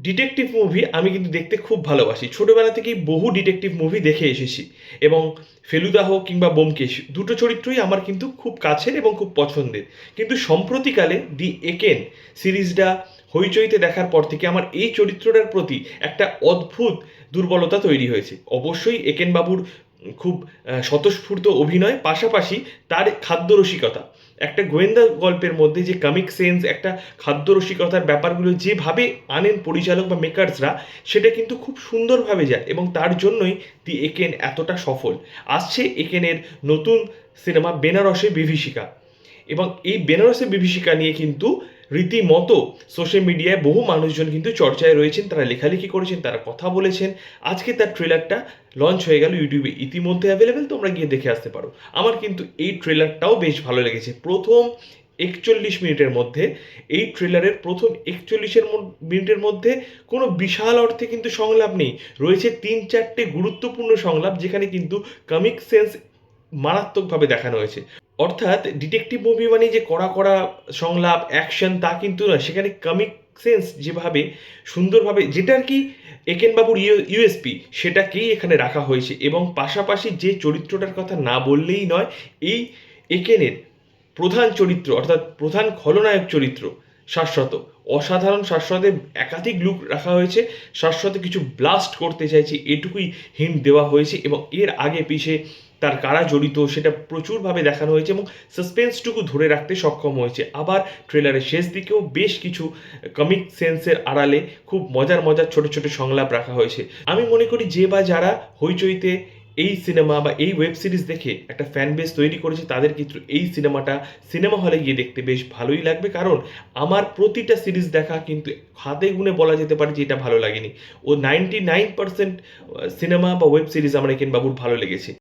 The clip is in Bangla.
ডিটেকটিভ মুভি আমি কিন্তু দেখতে খুব ভালোবাসি। ছোটবেলা থেকেই বহু ডিটেকটিভ মুভি দেখে এসেছি এবং ফেলুদা হোক কিংবা ব্যোমকেশ দুটো চরিত্রই আমার কিন্তু খুব কাছের এবং খুব পছন্দের। কিন্তু সম্প্রতিকালে দি একেন সিরিজটা হইচইতে দেখার পর থেকে আমার এই চরিত্রটার প্রতি একটা অদ্ভুত দুর্বলতা তৈরি হয়েছে। অবশ্যই একেন বাবুর খুব স্বতঃস্ফূর্ত অভিনয়, পাশাপাশি তার খাদ্যরসিকতা। একটা গোয়েন্দা গল্পের মধ্যে যে কমিক সেন্স, একটা খাদ্যরসিকতার ব্যাপারগুলো যেভাবে আনেন পরিচালক বা মেকার্সরা, সেটা কিন্তু খুব সুন্দরভাবে যায় এবং তার জন্যই দি একেন এতটা সফল। আসছে একেনের নতুন সিনেমা বেনারসে বিভীষিকা, এবং এই বেনারসে বিভীষিকা নিয়ে কিন্তু রীতিমতো সোশ্যাল মিডিয়ায় বহু মানুষজন কিন্তু চর্চায় রয়েছেন, তারা লেখালেখি করেছেন, তারা কথা বলেছেন। আজকে তার ট্রেলারটা লঞ্চ হয়ে গেল ইউটিউবে, ইতিমধ্যে অ্যাভেলেবেল, তোমরা গিয়ে দেখে আসতে পারো। আমার কিন্তু এই ট্রেলারটাও বেশ ভালো লেগেছে। প্রথম 41 মিনিটের মধ্যে, এই ট্রেলারের প্রথম 41 মিনিটের মধ্যে কোনো বিশাল অর্থে কিন্তু সংলাপ নেই, রয়েছে 3-4টে গুরুত্বপূর্ণ সংলাপ, যেখানে কিন্তু কমিক সেন্স মারাত্মকভাবে দেখানো হয়েছে। অর্থাৎ ডিটেকটিভ মুভি মানে যে কড়া কড়া সংলাপ, অ্যাকশন, তা কিন্তু নয়। সেখানে কমিক সেন্স যেভাবে সুন্দরভাবে, যেটা আর কি একেন বাবুর ইউএসপি, সেটাকেই এখানে রাখা হয়েছে। এবং পাশাপাশি যে চরিত্রটার কথা না বললেই নয়, এই একেনের প্রধান চরিত্র অর্থাৎ প্রধান খলনায়ক চরিত্র শাশ্বত, অসাধারণ। শাশ্বতে একাধিক লুক রাখা হয়েছে, শাশ্বতে কিছু ব্লাস্ট করতে চাইছে এটুকুই হিন্ট দেওয়া হয়েছে, এবং এর আগে পিছে তার কারা জড়িত সেটা প্রচুরভাবে দেখানো হয়েছে এবং সাসপেন্সটুকু ধরে রাখতে সক্ষম হয়েছে। আবার ট্রেলারের শেষ দিকেও বেশ কিছু কমিক সেন্সের আড়ালে খুব মজার মজার ছোট ছোট সংলাপ রাখা হয়েছে। আমি মনে করি যে বা যারা হইচইতে এই সিনেমা বা এই ওয়েব সিরিজ দেখে একটা ফ্যান বেস তৈরি করেছে, তাদের কিন্তু এই সিনেমাটা সিনেমা হলে গিয়ে দেখতে বেশ ভালোই লাগবে। কারণ আমার প্রতিটা সিরিজ দেখা কিন্তু হাতে গুনে বলা যেতে পারে যে এটা ভালো লাগেনি। ও 99% সিনেমা বা ওয়েব সিরিজ আমার একেন বাবুর ভালো লেগেছে।